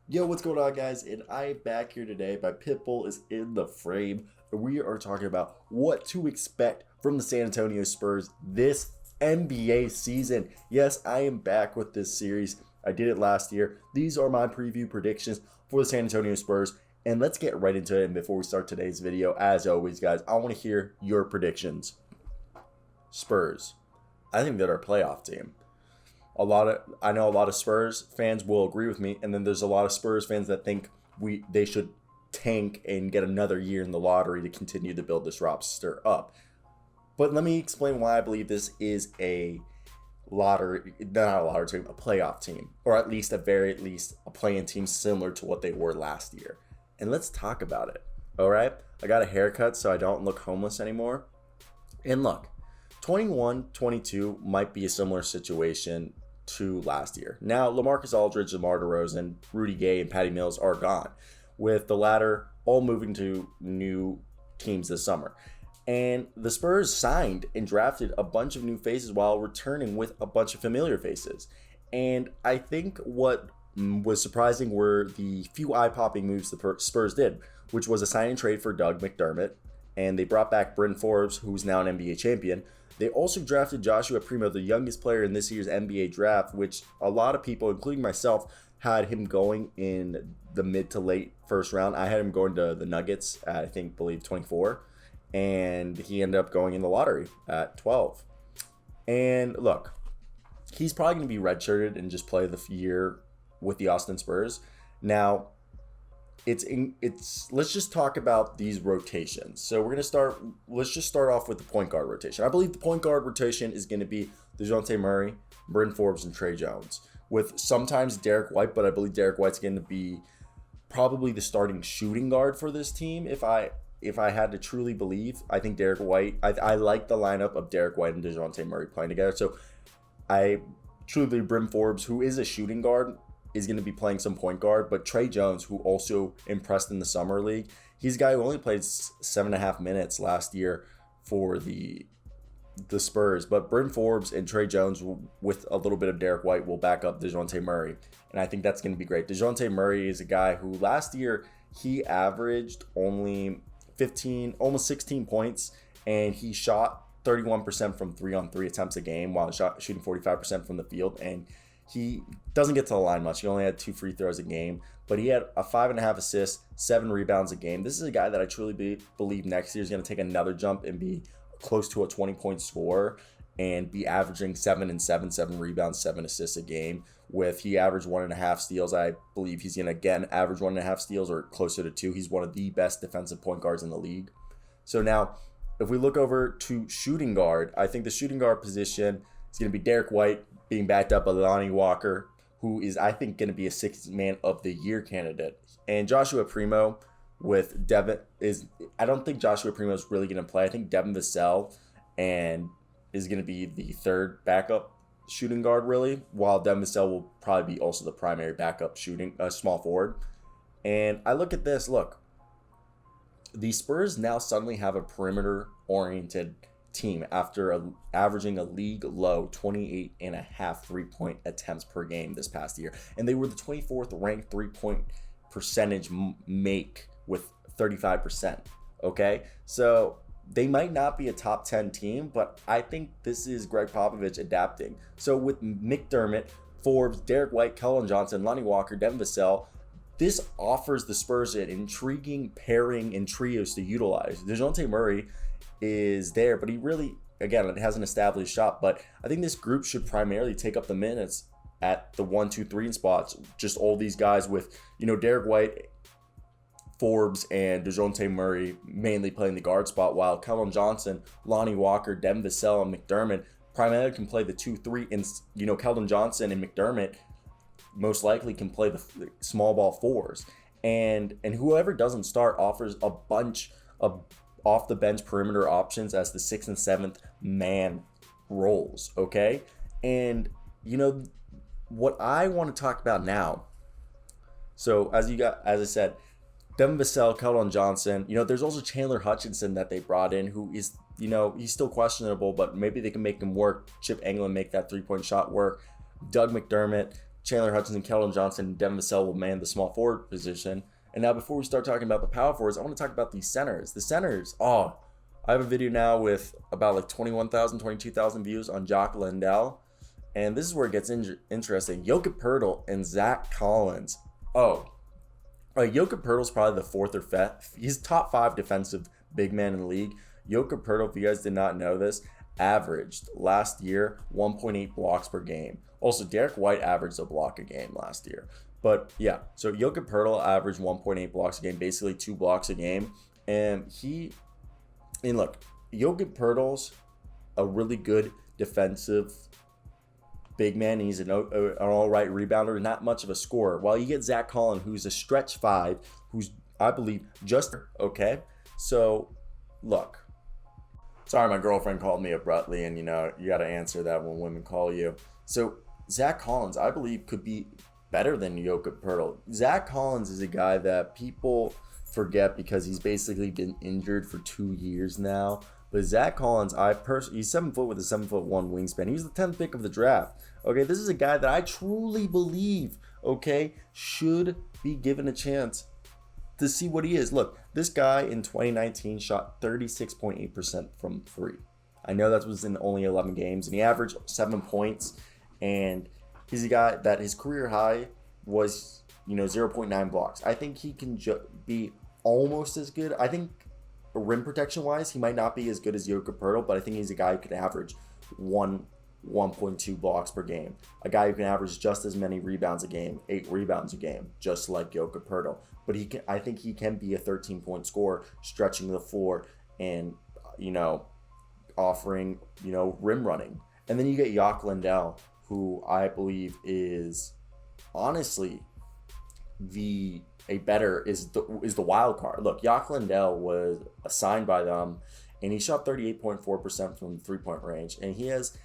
Yo, what's going on, guys? And I'm back here today. My Pitbull is in the frame. And we are talking about what to expect from the San Antonio Spurs this NBA season. Yes, I am back with this series. I did it last year. These are my preview predictions for the San Antonio Spurs. And let's get right into it. And before we start today's video, as always, guys, I want to hear your predictions. Spurs. I think they're a playoff team. I know a lot of Spurs fans will agree with me, and then there's a lot of Spurs fans that think they should tank and get another year in the lottery to continue to build this roster up. But let me explain why I believe this is a playoff team, or at least a playing team similar to what they were last year. And let's talk about it. All right, I got a haircut so I don't look homeless anymore. And look, 21-22 might be a similar situation to last year. Now, LaMarcus Aldridge, DeMar DeRozan, Rudy Gay, and Patty Mills are gone, with the latter all moving to new teams this summer. And the Spurs signed and drafted a bunch of new faces while returning with a bunch of familiar faces. And I think what was surprising were the few eye-popping moves the Spurs did, which was a sign and trade for Doug McDermott, and they brought back Bryn Forbes, who's now an NBA champion. They also drafted Joshua Primo, the youngest player in this year's NBA draft, which a lot of people, including myself, had him going in the mid to late first round. I had him going to the Nuggets at, I believe 24, and he ended up going in the lottery at 12. And look, he's probably going to be redshirted and just play the year with the Austin Spurs. Now, let's just talk about these rotations. So let's just start off with the point guard rotation. I believe the point guard rotation is going to be Dejante Murray, Bryn Forbes, and Tre Jones, with sometimes Derek White, but I believe Derek White's going to be probably the starting shooting guard for this team. If I had to truly believe, I think Derek White, I like the lineup of Derek White and Dejante Murray playing together. So I truly believe Bryn Forbes, who is a shooting guard, is going to be playing some point guard, but Tre Jones, who also impressed in the summer league, he's a guy who only played 7.5 minutes last year for the Spurs. But Bryn Forbes and Tre Jones, with a little bit of Derek White, will back up Dejante Murray, and I think that's going to be great. Dejante Murray is a guy who last year he averaged only almost 16 points, and he shot 31% from 3-on-3 attempts a game while shooting 45% from the field, and he doesn't get to the line much. He only had 2 free throws a game, but he had a 5.5 assists, 7 rebounds a game. This is a guy that I truly believe next year is going to take another jump and be close to a 20-point scorer and be averaging 7 rebounds, 7 assists a game. He averaged 1.5 steals. I believe he's going to again average 1.5 steals or closer to 2. He's one of the best defensive point guards in the league. So now, if we look over to shooting guard, I think the shooting guard position is going to be Derek White, being backed up by Lonnie Walker, who is, I think, going to be a Sixth Man of the Year candidate. And Joshua Primo with Devin I don't think Joshua Primo is really going to play. I think Devin Vassell is going to be the third backup shooting guard, really, while Devin Vassell will probably be also the primary backup small forward. And I look at this, the Spurs now suddenly have a perimeter-oriented team after averaging a league low 28.5 3-point attempts per game this past year, and they were the 24th ranked 3-point percentage make with 35%. Okay, so they might not be a top 10 team, but I think this is Gregg Popovich adapting. So with McDermott, Forbes, Derek White, Keldon Johnson, Lonnie Walker, Devin Vassell, this offers the Spurs an intriguing pairing and trios to utilize. Dejante Murray is there, but he really, again, it hasn't established shot. But I think this group should primarily take up the minutes at the 1, 2, 3 spots. Just all these guys with, Derek White, Forbes, and Dejante Murray mainly playing the guard spot, while Keldon Johnson, Lonnie Walker, Devin Vassell, and McDermott primarily can play the 2, 3, and Keldon Johnson and McDermott most likely can play the small ball fours. And whoever doesn't start offers a bunch of off the bench perimeter options as the 6th and 7th man roles, okay? And what I want to talk about now, so as I said, Devin Vassell, Keldon Johnson, there's also Chandler Hutchinson that they brought in, who is, he's still questionable, but maybe they can make him work. Chip Engelland make that 3-point shot work. Doug McDermott, Chandler Hutchinson, Keldon Johnson, and Devin Vassell will man the small forward position. And now before we start talking about the power forwards, I want to talk about these centers. The centers, I have a video now with about like 21,000, 22,000 views on Jock Landale. And this is where it gets interesting. Jokic Poeltl and Zach Collins. Jokic Poeltl's probably the fourth or fifth. He's top 5 defensive big man in the league. Jokic Poeltl, if you guys did not know this, averaged last year 1.8 blocks per game. Also, Derek White averaged a block a game last year. But yeah, so Jokic Poeltl averaged 1.8 blocks a game, basically 2 blocks a game. And look, Jokic Poeltl's a really good defensive big man. He's an all right rebounder, not much of a scorer. While you get Zach Collins, who's a stretch 5, who's, I believe, just okay. So, look. Sorry, my girlfriend called me abruptly, and you got to answer that when women call you. So, Zach Collins, I believe, could be better than Jokic Poeltl. Zach Collins is a guy that people forget because he's basically been injured for 2 years now. But Zach Collins, he's 7 foot with a 7'1" wingspan. He was the 10th pick of the draft. Okay, this is a guy that I truly believe, should be given a chance to see what he is. Look, this guy in 2019 shot 36.8% from 3. I know that was in only 11 games, and he averaged 7 points. And he's a guy that his career high was, 0.9 blocks. I think he can be almost as good. I think rim protection wise, he might not be as good as Jokic Poeltl, but I think he's a guy who can average 1.2 blocks per game. A guy who can average just as many rebounds a game, 8 rebounds a game, just like Jokic Poeltl. But I think he can be a 13-point scorer, stretching the floor and, offering, rim running. And then you get Jock Landale, who I believe is honestly the wild card. Look, Jock Landale was assigned by them, and he shot 38.4% from the 3-point range. And he's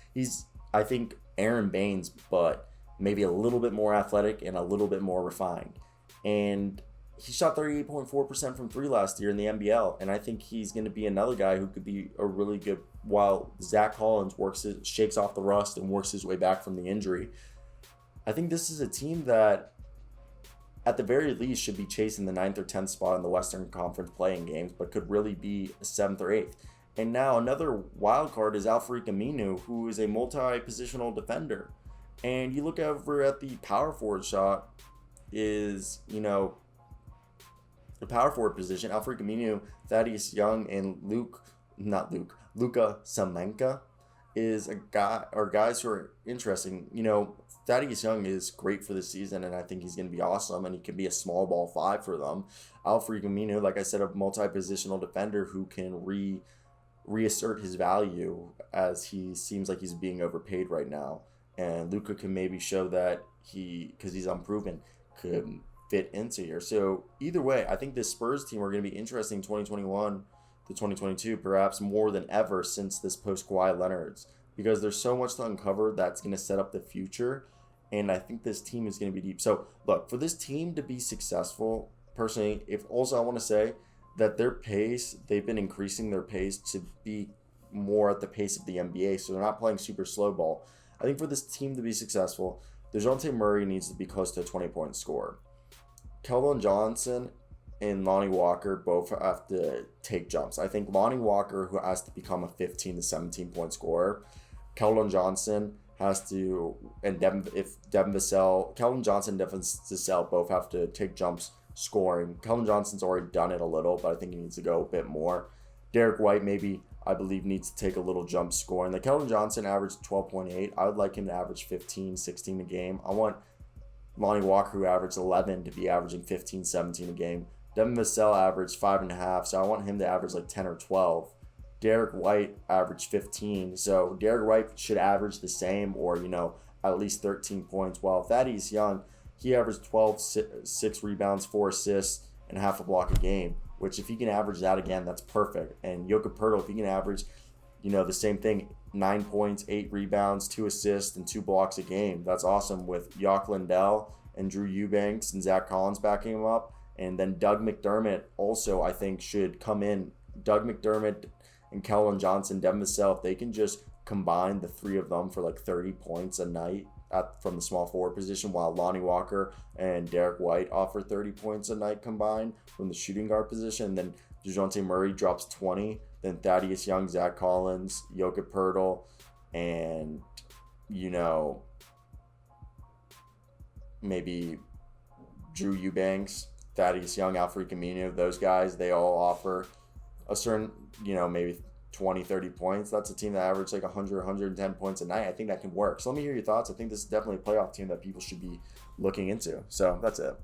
I think Aaron Baines, but maybe a little bit more athletic and a little bit more refined. And he shot 38.4% from 3 last year in the NBL, and I think he's going to be another guy who could be a really good, while Zach Collins shakes off the rust and works his way back from the injury. I think this is a team that, at the very least, should be chasing the 9th or 10th spot in the Western Conference playing games, but could really be 7th or 8th. And now another wild card is Alfree Kaminu, who is a multi-positional defender. And you look over at the power forward shot is, the power forward position, Alfree Kaminu, Thaddeus Young, and Luka Semenka is guys who are interesting. Thaddeus Young is great for the season, and I think he's going to be awesome, and he can be a small ball 5 for them. Alfree Kaminu, like I said, a multi-positional defender who can reassert his value, as he seems like he's being overpaid right now. And Luka can maybe show that because he's unproven, could fit into here. So either way, I think this Spurs team are going to be interesting 2021 to 2022, perhaps more than ever since this post-Kawhi Leonard's, because there's so much to uncover that's going to set up the future, and I think this team is going to be deep. So look, for this team to be successful, personally, I want to say that their pace, they've been increasing their pace to be more at the pace of the NBA, so they're not playing super slow ball. I think for this team to be successful, Dejante Murray needs to be close to a 20-point scorer. Keldon Johnson and Lonnie Walker both have to take jumps. I think Lonnie Walker, who has to become a 15 to 17-point scorer, Keldon Johnson has to, and Keldon Johnson and Devin Vassell both have to take jumps scoring. Keldon Johnson's already done it a little, but I think he needs to go a bit more. Derek White, I believe, needs to take a little jump scoring. Like Keldon Johnson averaged 12.8. I would like him to average 15, 16 a game. I want Lonnie Walker, who averaged 11, to be averaging 15, 17 a game. Devin Vassell averaged 5.5, so I want him to average like 10 or 12. Derek White averaged 15, so Derek White should average the same, or, at least 13 points. While Thaddeus Young, he averaged 12, 6 rebounds, 4 assists, and half a block a game, which if he can average that again, that's perfect. And Jokic Poeltl, if he can average, the same thing, 9 points, 8 rebounds, 2 assists, and 2 blocks a game, that's awesome, with Jock Landale and Drew Eubanks and Zach Collins backing him up. And then Doug McDermott also, I think, should come in. Doug McDermott and Keldon Johnson, Devin Vassell, if they can just combine the 3 of them for like 30 points a night, from the small forward position, while Lonnie Walker and Derek White offer 30 points a night combined from the shooting guard position. And then Dejante Murray drops 20. Then Thaddeus Young, Zach Collins, Jokic Poeltl, and, maybe Drew Eubanks, Thaddeus Young, Alfree Kaminu, those guys, they all offer a certain, maybe 20, 30 points. That's a team that averages like 100, 110 points a night. I think that can work. So let me hear your thoughts. I think this is definitely a playoff team that people should be looking into. So that's it.